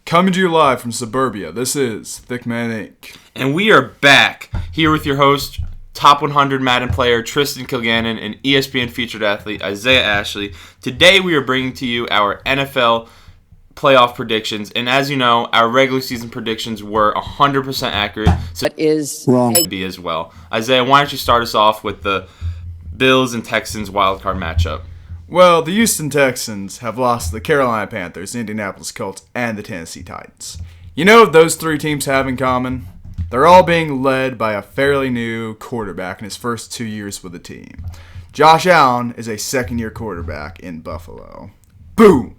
Coming to you live from suburbia, this is Thicc Inc. And we are back here with your host, top 100 Madden player Tristan Kilgannon and ESPN featured athlete Isaiah Ashley. Today we are bringing to you our NFL playoff predictions. And as you know, our regular season predictions were 100% accurate. So that is wrong. Be as well. Isaiah, why don't you start us off with the Bills and Texans wildcard matchup? Well, the Houston Texans have lost to the Carolina Panthers, the Indianapolis Colts, and the Tennessee Titans. You know what those three teams have in common? They're all being led by a fairly new quarterback in his first 2 years with the team. Josh Allen is a second-year quarterback in Buffalo. Boom!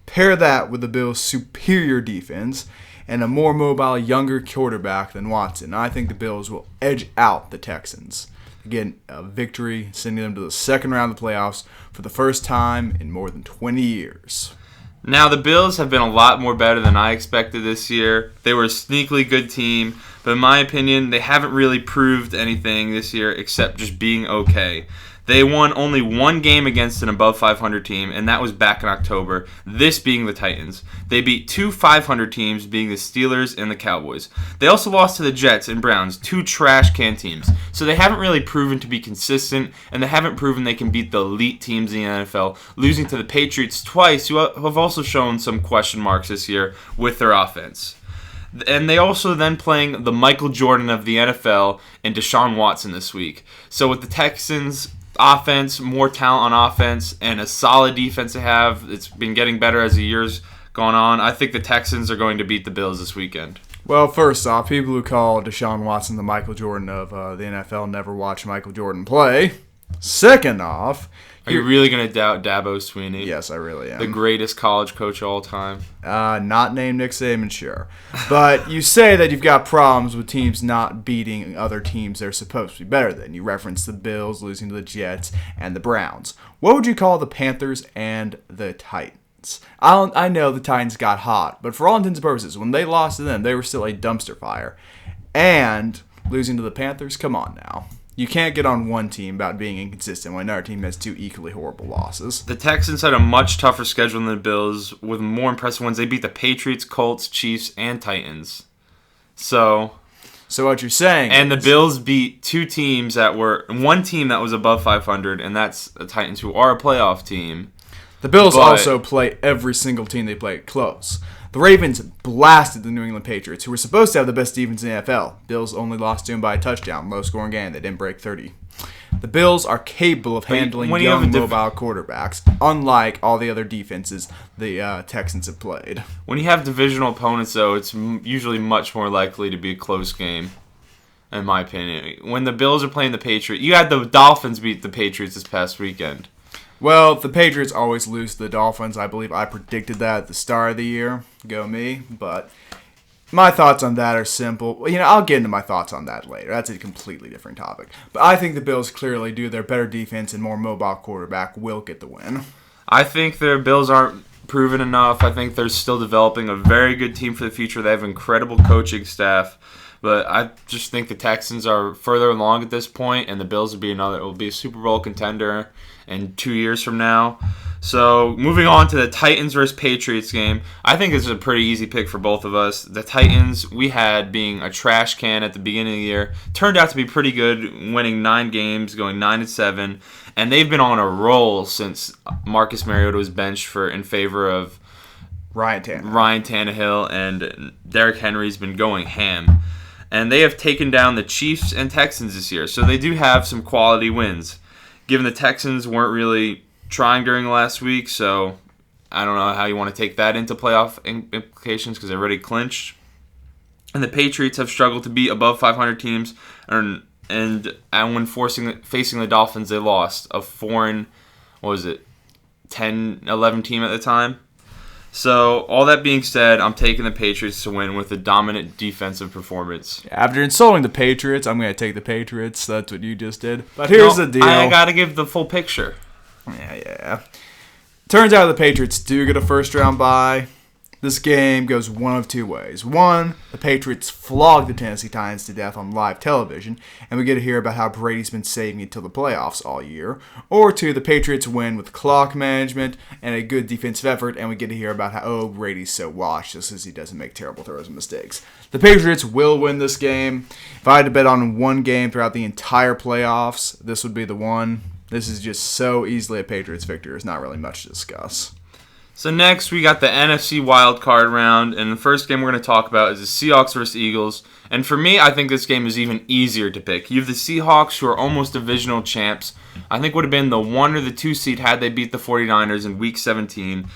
Pair that with the Bills' superior defense and a more mobile, younger quarterback than Watson. I think the Bills will edge out the Texans. Again, a victory, sending them to the second round of the playoffs for the first time in more than 20 years. Now, the Bills have been a lot more better than I expected this year. They were a sneakily good team, but in my opinion, they haven't really proved anything this year except just being okay. They won only one game against an above 500 team, and that was back in October, this being the Titans. They beat two 500 teams, being the Steelers and the Cowboys. They also lost to the Jets and Browns, two trash can teams. So they haven't really proven to be consistent, and they haven't proven they can beat the elite teams in the NFL, losing to the Patriots twice, who have also shown some question marks this year with their offense. And they also then playing the Michael Jordan of the NFL and Deshaun Watson this week. So with the Texans' offense, more talent on offense, and a solid defense they have, it's been getting better as the years gone on. I think the Texans are going to beat the Bills this weekend. Well, first off, people who call Deshaun Watson the Michael Jordan of the NFL never watch Michael Jordan play. Second off, are you really going to doubt Dabo Swinney? Yes, I really am. The greatest college coach of all time. Not named Nick Saban, sure. But you say that you've got problems with teams not beating other teams they're supposed to be better than. You reference the Bills losing to the Jets and the Browns. What would you call the Panthers and the Titans? I know the Titans got hot, but for all intents and purposes, when they lost to them, they were still a dumpster fire. And losing to the Panthers, come on now. You can't get on one team about being inconsistent when another team has two equally horrible losses. The Texans had a much tougher schedule than the Bills, with more impressive ones. They beat the Patriots, Colts, Chiefs, and Titans. So what you're saying and the Bills beat two teams that were one team that was above 500, and that's the Titans, who are a playoff team. The Bills also play every single team they play close. The Ravens blasted the New England Patriots, who were supposed to have the best defense in the NFL. Bills only lost to them by a touchdown, low-scoring game. They didn't break 30. The Bills are capable of handling young, mobile quarterbacks, unlike all the other defenses the Texans have played. When you have divisional opponents, though, it's usually much more likely to be a close game, in my opinion. When the Bills are playing the Patriots, you had the Dolphins beat the Patriots this past weekend. Well, the Patriots always lose to the Dolphins. I believe I predicted that at the start of the year. Go me. But my thoughts on that are simple. I'll get into my thoughts on that later. That's a completely different topic. But I think the Bills clearly do. Their better defense and more mobile quarterback will get the win. I think their Bills aren't proven enough. I think they're still developing a very good team for the future. They have incredible coaching staff. But I just think the Texans are further along at this point, and the Bills will be a Super Bowl contender in 2 years from now. So moving on to the Titans versus Patriots game, I think this is a pretty easy pick for both of us. The Titans we had being a trash can at the beginning of the year turned out to be pretty good, winning 9 games, going 9-7, and they've been on a roll since Marcus Mariota was benched in favor of Ryan Tannehill, and Derrick Henry's been going ham. And they have taken down the Chiefs and Texans this year. So they do have some quality wins. Given the Texans weren't really trying during the last week, so I don't know how you want to take that into playoff implications because they already clinched. And the Patriots have struggled to beat above 500 teams. And when facing the Dolphins, they lost a foreign, 10-11 team at the time. So, all that being said, I'm taking the Patriots to win with a dominant defensive performance. After insulting the Patriots, I'm going to take the Patriots. That's what you just did. But here's the deal. I got to give the full picture. Yeah. Turns out the Patriots do get a first-round bye. This game goes one of two ways. One, the Patriots flog the Tennessee Titans to death on live television, and we get to hear about how Brady's been saving it till the playoffs all year. Or two, the Patriots win with clock management and a good defensive effort, and we get to hear about how, oh, Brady's so washed just as he doesn't make terrible throws and mistakes. The Patriots will win this game. If I had to bet on one game throughout the entire playoffs, this would be the one. This is just so easily a Patriots victory. There's not really much to discuss. So next, we got the NFC wildcard round, and the first game we're going to talk about is the Seahawks versus Eagles. And for me, I think this game is even easier to pick. You have the Seahawks, who are almost divisional champs. I think would have been the 1 or the 2 seed had they beat the 49ers in Week 17.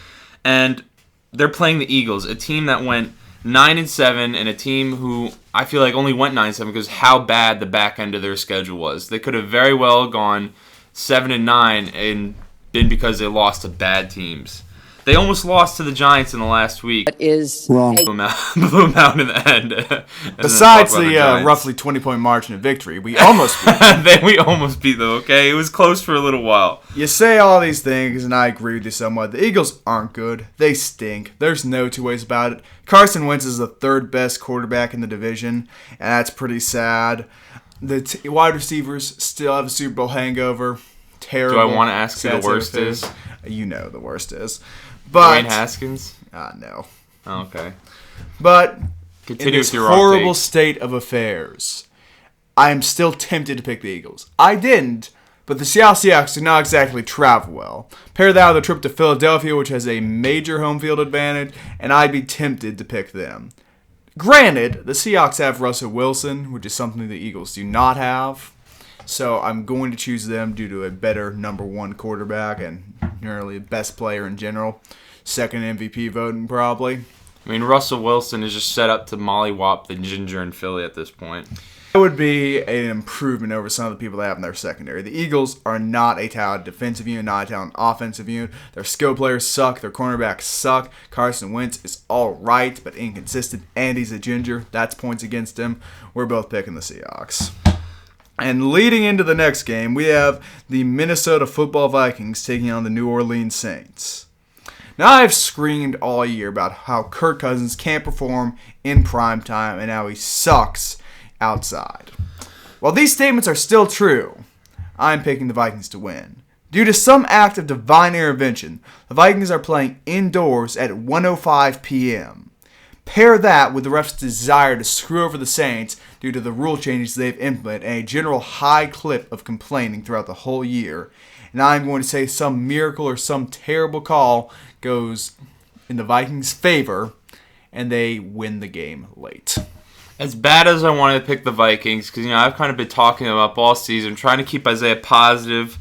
And they're playing the Eagles, a team that went 9-7, and a team who I feel like only went 9-7 because how bad the back end of their schedule was. They could have very well gone 7-9 and been because they lost to bad teams. They almost lost to the Giants in the last week. What is wrong? Blew them out in the end. Besides the roughly 20-point margin of victory, we almost beat them. We almost beat them, okay? It was close for a little while. You say all these things, and I agree with you somewhat. The Eagles aren't good. They stink. There's no two ways about it. Carson Wentz is the third best quarterback in the division, and that's pretty sad. The wide receivers still have a Super Bowl hangover. Terrible. Do I want to ask who the worst is? You know the worst is. But Dwayne Haskins? No. Oh, okay. But Continue in this with your wrong horrible take. state of affairs, I am still tempted to pick the Eagles. I didn't, but the Seattle Seahawks do not exactly travel well. Pair that with a trip to Philadelphia, which has a major home field advantage, and I'd be tempted to pick them. Granted, the Seahawks have Russell Wilson, which is something the Eagles do not have. So I'm going to choose them due to a better number one quarterback and nearly best player in general. Second MVP voting probably. I mean, Russell Wilson is just set up to mollywop the ginger in Philly at this point. That would be an improvement over some of the people they have in their secondary. The Eagles are not a talented defensive unit, not a talented offensive unit. Their skill players suck. Their cornerbacks suck. Carson Wentz is all right, but inconsistent. And he's a ginger. That's points against him. We're both picking the Seahawks. And leading into the next game, we have the Minnesota Football Vikings taking on the New Orleans Saints. Now, I've screamed all year about how Kirk Cousins can't perform in primetime and how he sucks outside. While these statements are still true, I'm picking the Vikings to win. Due to some act of divine intervention, the Vikings are playing indoors at 1:05 p.m. Pair that with the refs' desire to screw over the Saints due to the rule changes they've implemented and a general high clip of complaining throughout the whole year, and I'm going to say some miracle or some terrible call goes in the Vikings' favor, and they win the game late. As bad as I wanted to pick the Vikings, because I've kind of been talking them up all season, trying to keep Isaiah positive,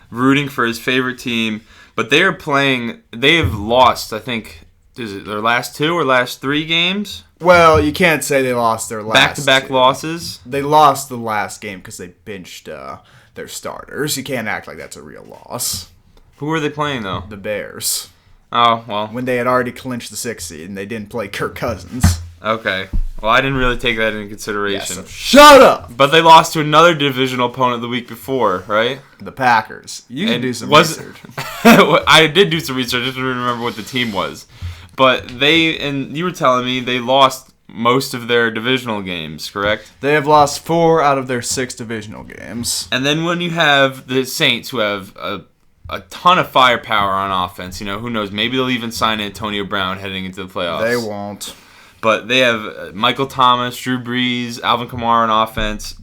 rooting for his favorite team, but they have lost, I think, is it their last 2 or last 3 games? Well, you can't say they lost their last Back-to-back 2. losses? They lost the last game because they benched their starters. You can't act like that's a real loss. Who were they playing, though? The Bears. Oh, well. When they had already clinched the 6th seed and they didn't play Kirk Cousins. Okay. Well, I didn't really take that into consideration. Yeah, so shut up! But they lost to another divisional opponent the week before, right? The Packers. You can And do some research. I did do some research. I just didn't remember what the team was. But and you were telling me they lost most of their divisional games, correct? They have lost 4 out of their 6 divisional games. And then when you have the Saints, who have a ton of firepower on offense, who knows? Maybe they'll even sign Antonio Brown heading into the playoffs. They won't. But they have Michael Thomas, Drew Brees, Alvin Kamara on offense.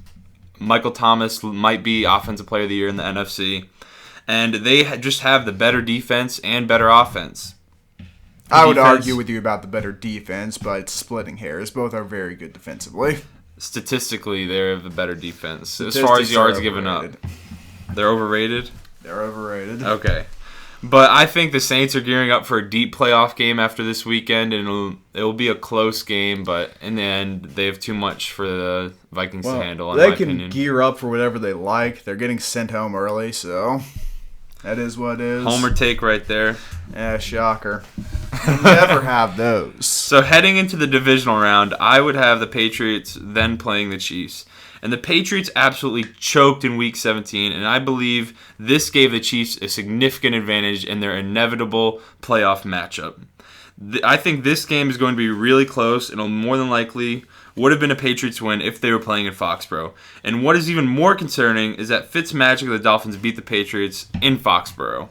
Michael Thomas might be Offensive Player of the Year in the NFC. And they just have the better defense and better offense. I would argue with you about the better defense, but it's splitting hairs. Both are very good defensively. Statistically, they have a better defense. As far as yards given up. They're overrated? They're overrated. Okay. But I think the Saints are gearing up for a deep playoff game after this weekend, and it'll be a close game, but in the end, they have too much for the Vikings to handle, in my opinion. They can gear up for whatever they like. They're getting sent home early, so that is what it is. Homer take right there. Yeah, shocker. Never have those. So heading into the divisional round, I would have the Patriots then playing the Chiefs. And the Patriots absolutely choked in Week 17, and I believe this gave the Chiefs a significant advantage in their inevitable playoff matchup. I think this game is going to be really close. It'll more than likely would have been a Patriots win if they were playing in Foxborough. And what is even more concerning is that Fitzmagic of the Dolphins beat the Patriots in Foxborough.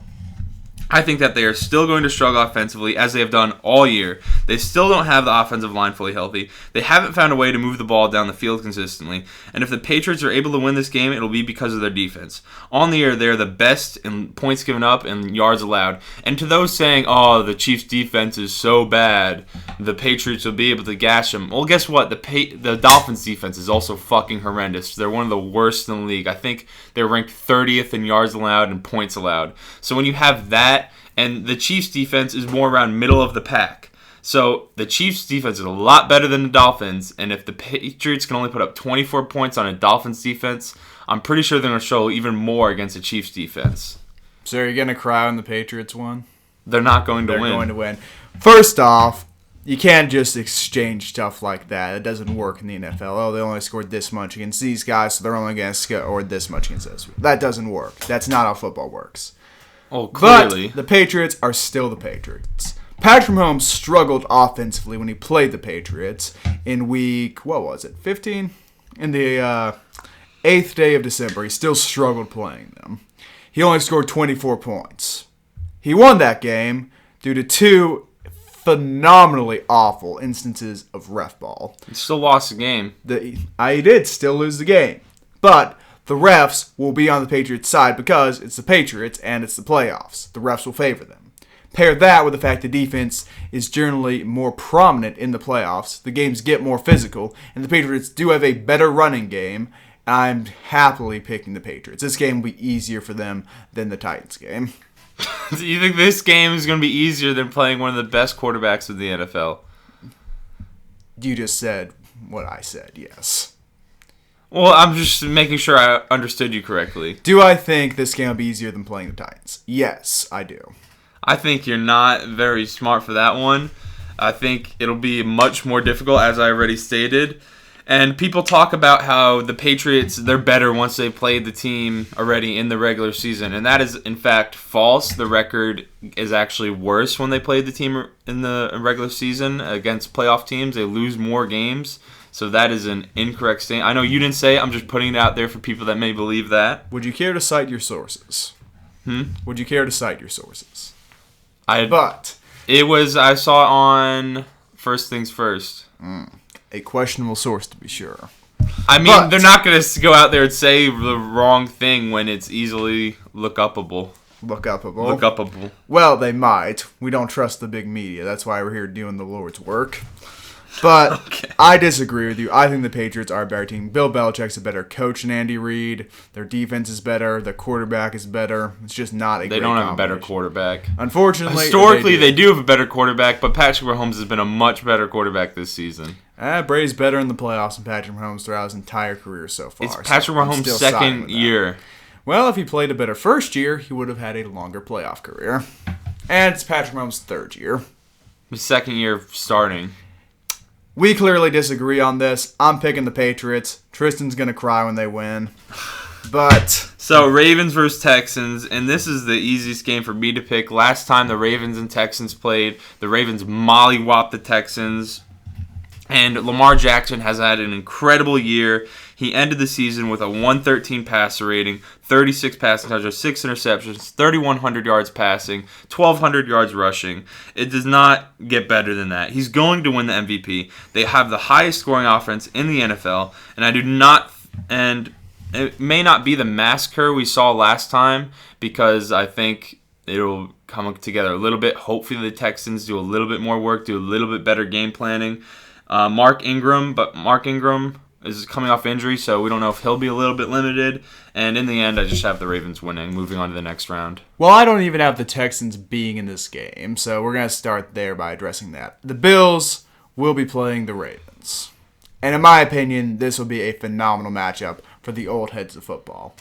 I think that they are still going to struggle offensively, as they have done all year. They still don't have the offensive line fully healthy. They haven't found a way to move the ball down the field consistently. And if the Patriots are able to win this game, it'll be because of their defense. On the year, they're the best in points given up and yards allowed. And to those saying, oh, the Chiefs' defense is so bad, the Patriots will be able to gash them. Well, guess what? The Dolphins' defense is also fucking horrendous. They're one of the worst in the league. I think they're ranked 30th in yards allowed and points allowed. So when you have that, and the Chiefs' defense is more around middle of the pack. So the Chiefs' defense is a lot better than the Dolphins, and if the Patriots can only put up 24 points on a Dolphins defense, I'm pretty sure they're going to show even more against the Chiefs' defense. So are you going to cry when the Patriots won? They're not going to win. They're going to win. First off, you can't just exchange stuff like that. It doesn't work in the NFL. Oh, they only scored this much against these guys, so they're only going to score this much against this. That doesn't work. That's not how football works. Oh, clearly. But the Patriots are still the Patriots. Patrick Mahomes struggled offensively when he played the Patriots in week, 15? In the 8th day of December. He still struggled playing them. He only scored 24 points. He won that game due to 2 phenomenally awful instances of ref ball. He still lost the game. He did still lose the game. But the refs will be on the Patriots' side because it's the Patriots and it's the playoffs. The refs will favor them. Pair that with the fact the defense is generally more prominent in the playoffs. The games get more physical, and the Patriots do have a better running game. I'm happily picking the Patriots. This game will be easier for them than the Titans game. Do you think this game is going to be easier than playing one of the best quarterbacks of the NFL? You just said what I said, yes. Well, I'm just making sure I understood you correctly. Do I think this game will be easier than playing the Titans? Yes, I do. I think you're not very smart for that one. I think it'll be much more difficult, as I already stated. And people talk about how the Patriots, they're better once they played the team already in the regular season. And that is, in fact, false. The record is actually worse when they played the team in the regular season against playoff teams. They lose more games. So that is an incorrect statement. I know you didn't say it. I'm just putting it out there for people that may believe that. Would you care to cite your sources? Would you care to cite your sources? I saw on First Things First. A questionable source, to be sure. I mean, they're not going to go out there and say the wrong thing when it's easily lookupable. Lookupable? Well, they might. We don't trust the big media. That's why we're here doing the Lord's work. But okay. I disagree with you. I think the Patriots are a better team. Bill Belichick's a better coach than Andy Reid. Their defense is better. Their quarterback is better. It's just not a great They don't have a better quarterback. Unfortunately, historically, they do have a better quarterback, but Patrick Mahomes has been a much better quarterback this season. Brady's better in the playoffs than Patrick Mahomes throughout his entire career so far. It's Patrick Mahomes' second year. Well, if he played a better first year, he would have had a longer playoff career. And it's Patrick Mahomes' third year. His second year starting. We clearly disagree on this. I'm picking the Patriots. Tristan's going to cry when they win. But so Ravens versus Texans, and this is the easiest game for me to pick. Last time the Ravens and Texans played, the Ravens mollywopped the Texans. And Lamar Jackson has had an incredible year. He ended the season with a 113 passer rating, 36 passing touchdowns, 6 interceptions, 3,100 yards passing, 1,200 yards rushing. It does not get better than that. He's going to win the MVP. They have the highest scoring offense in the NFL, and it may not be the massacre we saw last time because I think it'll come together a little bit. Hopefully the Texans do a little bit more work, do a little bit better game planning. Mark Ingram is coming off injury, so we don't know if he'll be a little bit limited. And in the end, I just have the Ravens winning, moving on to the next round. Well, I don't even have the Texans being in this game, so we're going to start there by addressing that. The Bills will be playing the Ravens. And in my opinion, this will be a phenomenal matchup for the old heads of football.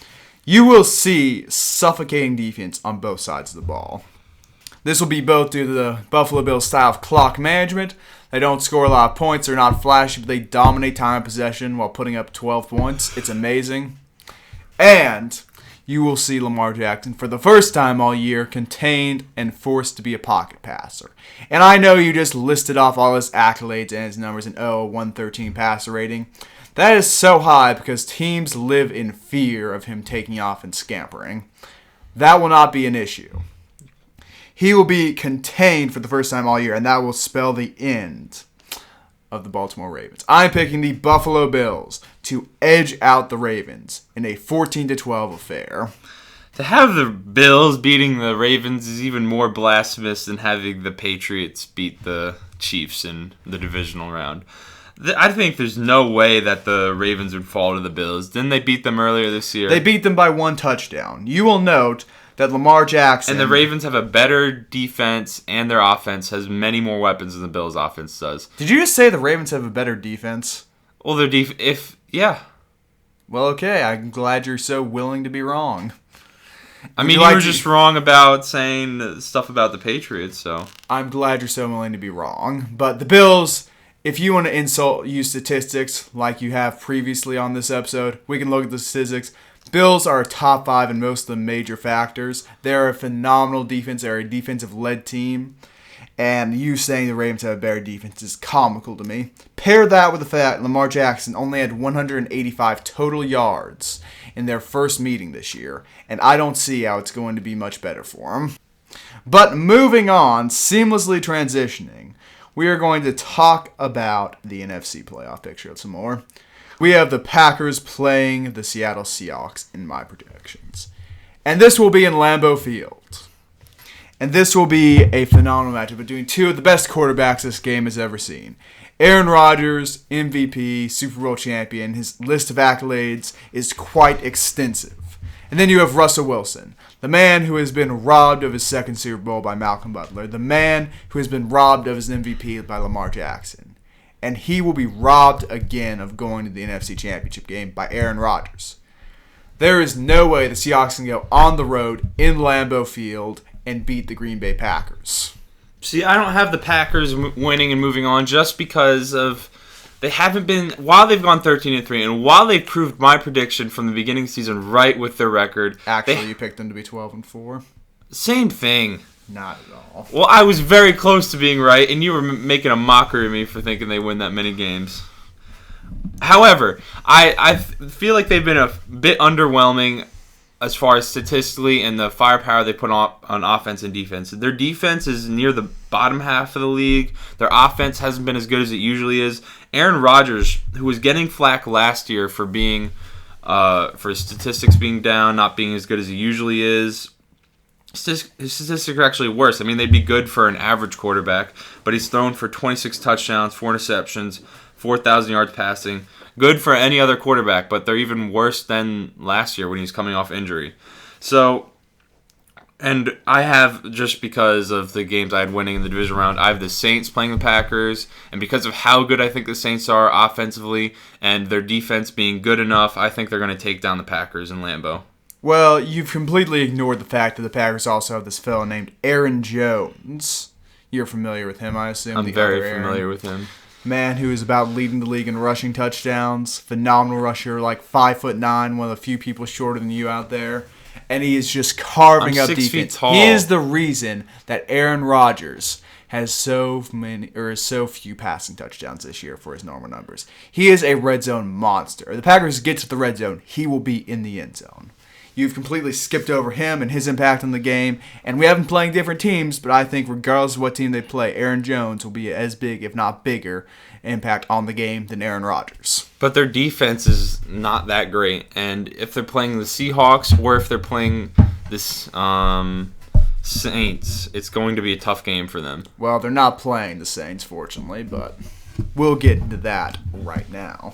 You will see suffocating defense on both sides of the ball. This will be both due to the Buffalo Bills' style of clock management. They don't score a lot of points. They're not flashy, but they dominate time of possession while putting up 12 points. It's amazing. And you will see Lamar Jackson, for the first time all year, contained and forced to be a pocket passer. And I know you just listed off all his accolades and his numbers in 113 passer rating. That is so high because teams live in fear of him taking off and scampering. That will not be an issue. He will be contained for the first time all year, and that will spell the end of the Baltimore Ravens. I'm picking the Buffalo Bills to edge out the Ravens in a 14-12 affair. To have the Bills beating the Ravens is even more blasphemous than having the Patriots beat the Chiefs in the divisional round. I think there's no way that the Ravens would fall to the Bills. Didn't they beat them earlier this year? They beat them by 1 touchdown. You will note that Lamar Jackson... And the Ravens have a better defense, and their offense has many more weapons than the Bills' offense does. Did you just say the Ravens have a better defense? Well, their yeah. Well, okay. I'm glad you're so willing to be wrong. I mean, you were just wrong about saying stuff about the Patriots, so... I'm glad you're so willing to be wrong. But the Bills, if you want to use statistics like you have previously on this episode, we can look at the statistics. Bills are top 5 in most of the major factors. They're a phenomenal defense. They're a defensive-led team. And you saying the Ravens have a better defense is comical to me. Pair that with the fact Lamar Jackson only had 185 total yards in their first meeting this year. And I don't see how it's going to be much better for him. But moving on, seamlessly transitioning, we are going to talk about the NFC playoff picture some more. We have the Packers playing the Seattle Seahawks in my predictions. And this will be in Lambeau Field. And this will be a phenomenal matchup between two of the best quarterbacks this game has ever seen. Aaron Rodgers, MVP, Super Bowl champion. His list of accolades is quite extensive. And then you have Russell Wilson, the man who has been robbed of his second Super Bowl by Malcolm Butler. The man who has been robbed of his MVP by Lamar Jackson. And he will be robbed again of going to the NFC Championship game by Aaron Rodgers. There is no way the Seahawks can go on the road in Lambeau Field and beat the Green Bay Packers. See, I don't have the Packers winning and moving on just because of they haven't been, while they've gone 13-3, and while they've proved my prediction from the beginning of the season right with their record. Actually, you picked them to be 12-4. Same thing. Not at all. Well, I was very close to being right, and you were making a mockery of me for thinking they win that many games. However, I feel like they've been a bit underwhelming as far as statistically and the firepower they put on offense and defense. Their defense is near the bottom half of the league. Their offense hasn't been as good as it usually is. Aaron Rodgers, who was getting flack last year for being for his statistics being down, not being as good as he usually is. His statistics are actually worse. I mean, they'd be good for an average quarterback, but he's thrown for 26 touchdowns, 4 interceptions, 4,000 yards passing. Good for any other quarterback, but they're even worse than last year when he was coming off injury. So, and I have, just because of the games I had winning in the division round, I have the Saints playing the Packers, and because of how good I think the Saints are offensively and their defense being good enough, I think they're going to take down the Packers in Lambeau. Well, you've completely ignored the fact that the Packers also have this fellow named Aaron Jones. You're familiar with him, I assume. I'm very familiar with him. Man who is about leading the league in rushing touchdowns. Phenomenal rusher, like 5'9", one of the few people shorter than you out there. And he is just carving up defense. 6 feet tall. He is the reason that Aaron Rodgers has so few passing touchdowns this year for his normal numbers. He is a red zone monster. If the Packers get to the red zone, he will be in the end zone. You've completely skipped over him and his impact on the game. And we have been playing different teams, but I think regardless of what team they play, Aaron Jones will be as big, if not bigger, impact on the game than Aaron Rodgers. But their defense is not that great. And if they're playing the Seahawks or if they're playing this Saints, it's going to be a tough game for them. Well, they're not playing the Saints, fortunately, but we'll get into that right now.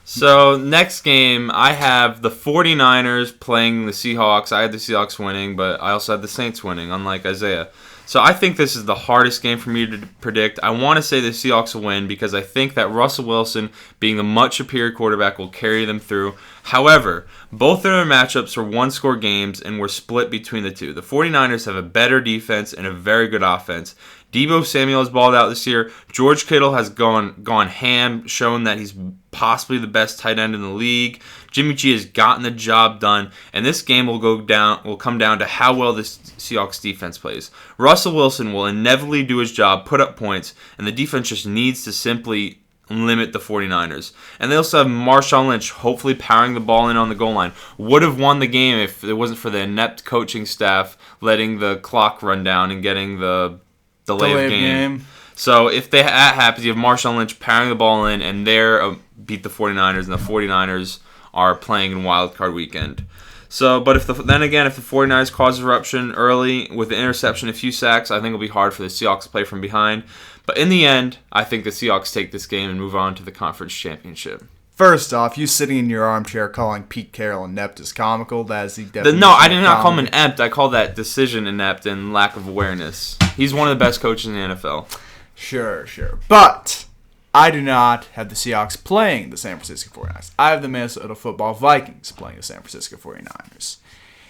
So, next game, I have the 49ers playing the Seahawks. I had the Seahawks winning, but I also had the Saints winning, unlike Isaiah. So, I think this is the hardest game for me to predict. I want to say the Seahawks will win because I think that Russell Wilson, being the much superior quarterback, will carry them through. However, both of their matchups were one-score games and were split between the two. The 49ers have a better defense and a very good offense. Deebo Samuel has balled out this year. George Kittle has gone ham, shown that he's possibly the best tight end in the league. Jimmy G has gotten the job done, and this game will come down to how well this Seahawks defense plays. Russell Wilson will inevitably do his job, put up points, and the defense just needs to simply limit the 49ers. And they also have Marshawn Lynch hopefully powering the ball in on the goal line. Would have won the game if it wasn't for the inept coaching staff letting the clock run down and getting the delay of game. So if that happens, you have Marshawn Lynch powering the ball in, and they're beat the 49ers, and the 49ers are playing in Wild Card Weekend. So, but if the 49ers cause disruption early with an interception, a few sacks, I think it'll be hard for the Seahawks to play from behind. But in the end, I think the Seahawks take this game and move on to the conference championship. First off, you sitting in your armchair calling Pete Carroll inept is comical. That is the definition. No, I did not call him inept. I call that decision inept and lack of awareness. He's one of the best coaches in the NFL. Sure. But I do not have the Seahawks playing the San Francisco 49ers. I have the Minnesota Football Vikings playing the San Francisco 49ers.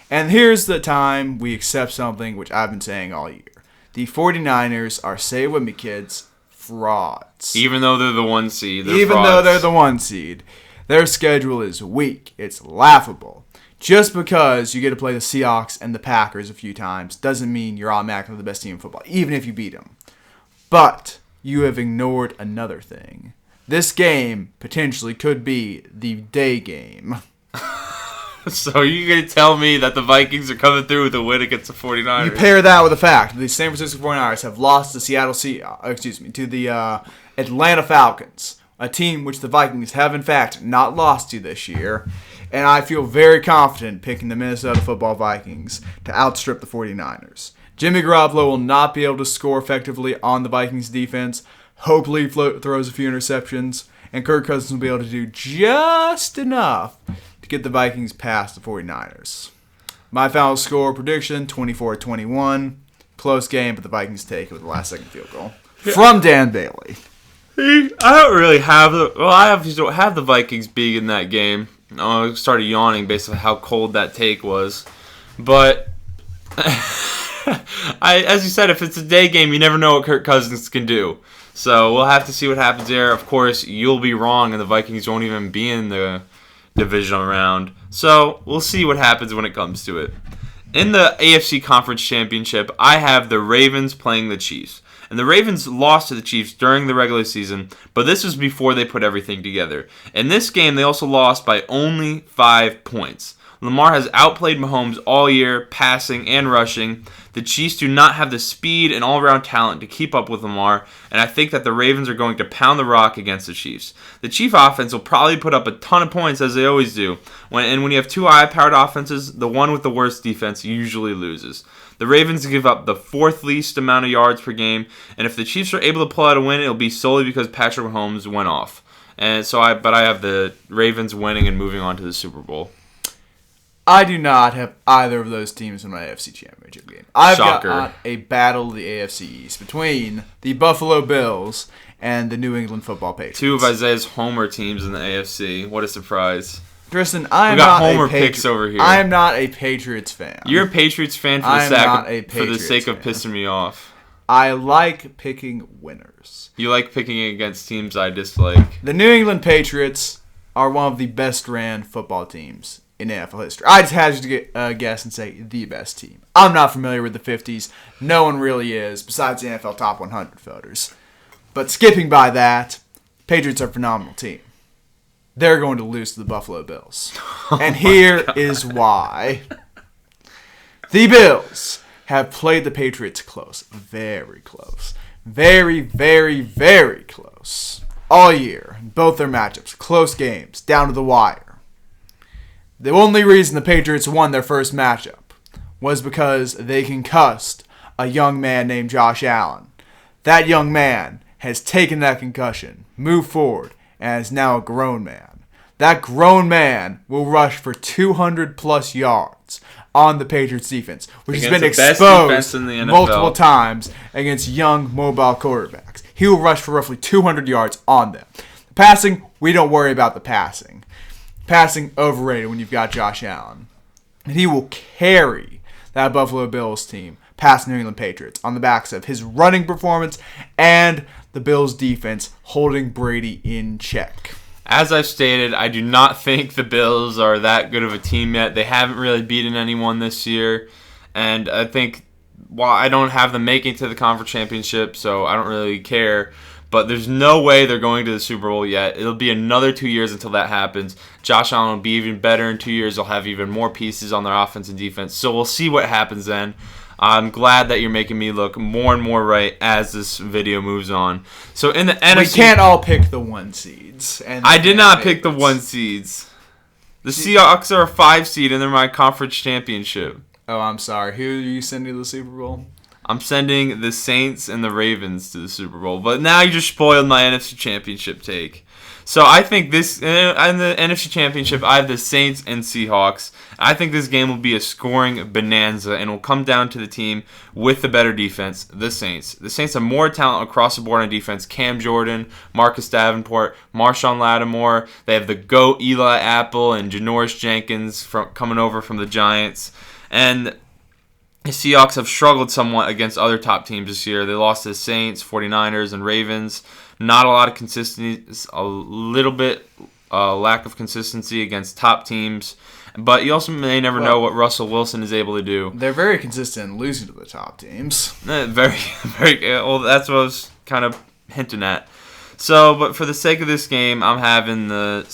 And here's the time we accept something which I've been saying all year. The 49ers are, say it with me kids, frauds. Even though they're the 1 seed. Though they're the 1 seed. Their schedule is weak. It's laughable. Just because you get to play the Seahawks and the Packers a few times doesn't mean you're automatically the best team in football, even if you beat them. But you have ignored another thing. This game potentially could be the day game. So you're going to tell me that the Vikings are coming through with a win against the 49ers? You pair that with the fact that the San Francisco 49ers have lost to the Atlanta Falcons, a team which the Vikings have in fact not lost to this year. And I feel very confident picking the Minnesota Football Vikings to outstrip the 49ers. Jimmy Garoppolo will not be able to score effectively on the Vikings defense. Hopefully he throws a few interceptions. And Kirk Cousins will be able to do just enough to get the Vikings past the 49ers. My final score prediction, 24-21. Close game, but the Vikings take it with the last-second field goal. From Dan Bailey. I don't really have I don't have the Vikings being in that game. I started yawning based on how cold that take was. But as you said, if it's a day game, you never know what Kirk Cousins can do. So we'll have to see what happens there. Of course, you'll be wrong, and the Vikings won't even be in the divisional round. So we'll see what happens when it comes to it. In the AFC Conference Championship, I have the Ravens playing the Chiefs. And the Ravens lost to the Chiefs during the regular season, but this was before they put everything together. In this game, they also lost by only 5 points. Lamar has outplayed Mahomes all year, passing and rushing. The Chiefs do not have the speed and all-around talent to keep up with Lamar, and I think that the Ravens are going to pound the rock against the Chiefs. The Chief offense will probably put up a ton of points, as they always do. When you have two high-powered offenses, the one with the worst defense usually loses. The Ravens give up the 4th least amount of yards per game, and if the Chiefs are able to pull out a win, it'll be solely because Patrick Mahomes went off. And so I have the Ravens winning and moving on to the Super Bowl. I do not have either of those teams in my AFC Championship game. I've got a battle of the AFC East between the Buffalo Bills and the New England Football Patriots. Two of Isaiah's homer teams in the AFC. What a surprise. Tristan, I am not homer picks over here. I am not a Patriots fan. You're a Patriots fan for the sake of pissing me off. I like picking winners. You like picking against teams I dislike. The New England Patriots are one of the best-ran football teams in NFL history. I just had to guess and say the best team. I'm not familiar with the 50s. No one really is, besides the NFL Top 100 voters. But skipping by that, Patriots are a phenomenal team. They're going to lose to the Buffalo Bills. And here is why. The Bills have played the Patriots close. Very close. Very, very, very close. All year. Both their matchups. Close games. Down to the wire. The only reason the Patriots won their first matchup was because they concussed a young man named Josh Allen. That young man has taken that concussion, moved forward, and is now a grown man. That grown man will rush for 200-plus yards on the Patriots defense, which has been exposed multiple times against young mobile quarterbacks. He will rush for roughly 200 yards on them. Passing, we don't worry about the passing. Passing, overrated when you've got Josh Allen. And he will carry that Buffalo Bills team past New England Patriots on the backs of his running performance and the Bills defense holding Brady in check. As I've stated, I do not think the Bills are that good of a team yet. They haven't really beaten anyone this year. And I think, while I don't have them making to the conference championship, so I don't really care, but there's no way they're going to the Super Bowl yet. It'll be another 2 years until that happens. Josh Allen will be even better in 2 years. They'll have even more pieces on their offense and defense. So we'll see what happens then. I'm glad that you're making me look more and more right as this video moves on. So in the NFC... We can't all pick the 1 seeds. I did not pick the 1 seeds. The Seahawks are a 5 seed, and they're my conference championship. Oh, I'm sorry. Who are you sending to the Super Bowl? I'm sending the Saints and the Ravens to the Super Bowl. But now you just spoiled my NFC Championship take. So I think this, in the NFC Championship, I have the Saints and Seahawks. I think this game will be a scoring bonanza and will come down to the team with the better defense, the Saints. The Saints have more talent across the board on defense. Cam Jordan, Marcus Davenport, Marshawn Lattimore. They have the GOAT Eli Apple and Janoris Jenkins coming over from the Giants. And the Seahawks have struggled somewhat against other top teams this year. They lost to the Saints, 49ers, and Ravens. Not a lot of consistency, a little bit lack of consistency against top teams. But you also may never know what Russell Wilson is able to do. They're very consistent in losing to the top teams. Very, very. Well, that's what I was kind of hinting at. So, but for the sake of this game, I'm having the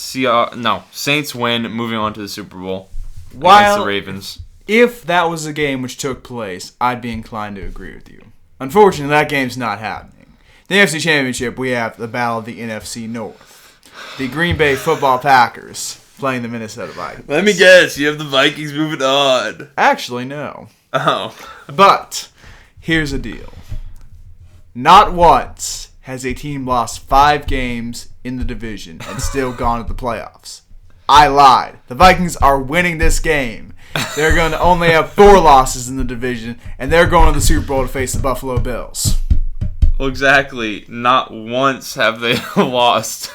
Saints win, moving on to the Super Bowl against the Ravens. If that was a game which took place, I'd be inclined to agree with you. Unfortunately, that game's not happening. The NFC Championship, we have the battle of the NFC North. The Green Bay Football Packers playing the Minnesota Vikings. Let me guess, you have the Vikings moving on. Actually, no. Oh. But here's the deal. Not once has a team lost 5 games in the division and still gone to the playoffs. I lied. The Vikings are winning this game. They're going to only have 4 losses in the division, and they're going to the Super Bowl to face the Buffalo Bills. Well, exactly. Not once have they lost.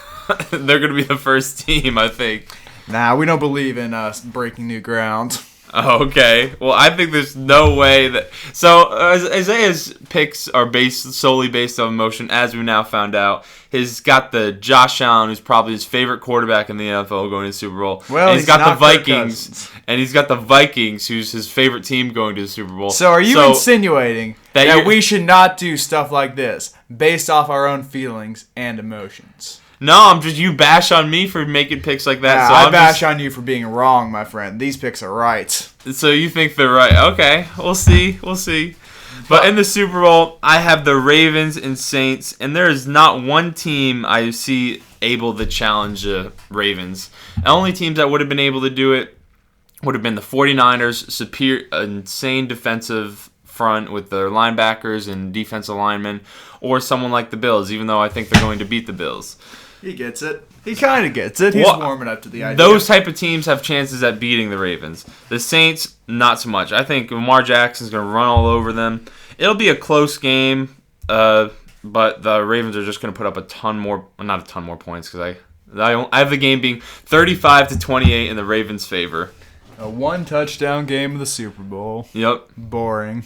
They're going to be the first team, I think. Nah, we don't believe in breaking new ground. Oh, okay. Well, I think there's no way that... So, Isaiah's picks are solely based on emotion, as we now found out. He's got the Josh Allen, who's probably his favorite quarterback in the NFL, going to the Super Bowl. Well, and he's got the Vikings, and he's got the Vikings, who's his favorite team, going to the Super Bowl. So, are you insinuating that we should not do stuff like this based off our own feelings and emotions? No, you bash on me for making picks like that. Yeah, so I bash on you for being wrong, my friend. These picks are right. So you think they're right. Okay, we'll see. But in the Super Bowl, I have the Ravens and Saints, and there is not one team I see able to challenge the Ravens. The only teams that would have been able to do it would have been the 49ers, superior, insane defensive front with their linebackers and defensive linemen, or someone like the Bills, even though I think they're going to beat the Bills. He gets it. He kind of gets it. He's warming up to the idea. Those type of teams have chances at beating the Ravens. The Saints, not so much. I think Lamar Jackson's going to run all over them. It'll be a close game, but the Ravens are just going to put up not a ton more points, because I have the game being 35-28 in the Ravens' favor. A 1-touchdown game of the Super Bowl. Yep. Boring.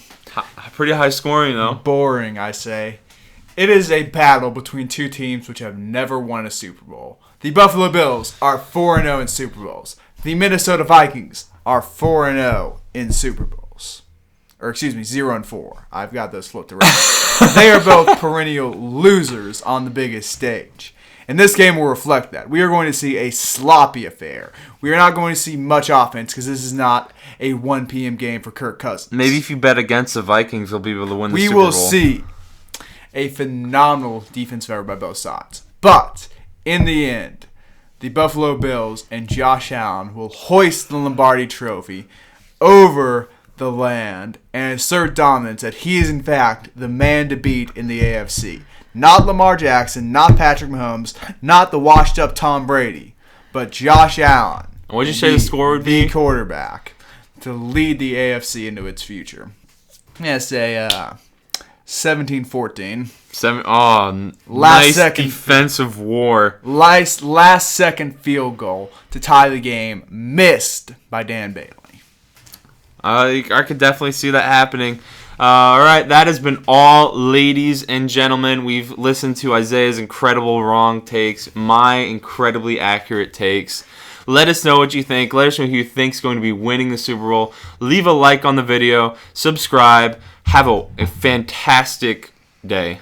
Pretty high scoring, though. Boring, I say. It is a battle between 2 teams which have never won a Super Bowl. The Buffalo Bills are 4-0 in Super Bowls. The Minnesota Vikings are 4-0 in Super Bowls. Or, 0-4. I've got those flipped around. They are both perennial losers on the biggest stage. And this game will reflect that. We are going to see a sloppy affair. We are not going to see much offense because this is not a 1 p.m. game for Kirk Cousins. Maybe if you bet against the Vikings, they'll be able to win the Super Bowl. We will see a phenomenal defensive effort by both sides. But in the end, the Buffalo Bills and Josh Allen will hoist the Lombardi Trophy over the land and assert dominance that he is, in fact, the man to beat in the AFC. Not Lamar Jackson, not Patrick Mahomes, not the washed-up Tom Brady, but Josh Allen. What did you say the score would be? The quarterback to lead the AFC into its future. I'm going to say 17-14. Nice defensive war. Last second field goal to tie the game, missed by Dan Bailey. I could definitely see that happening. All right, that has been all, ladies and gentlemen. We've listened to Isaiah's incredible wrong takes, my incredibly accurate takes. Let us know what you think. Let us know who you think is going to be winning the Super Bowl. Leave a like on the video. Subscribe. Have a fantastic day.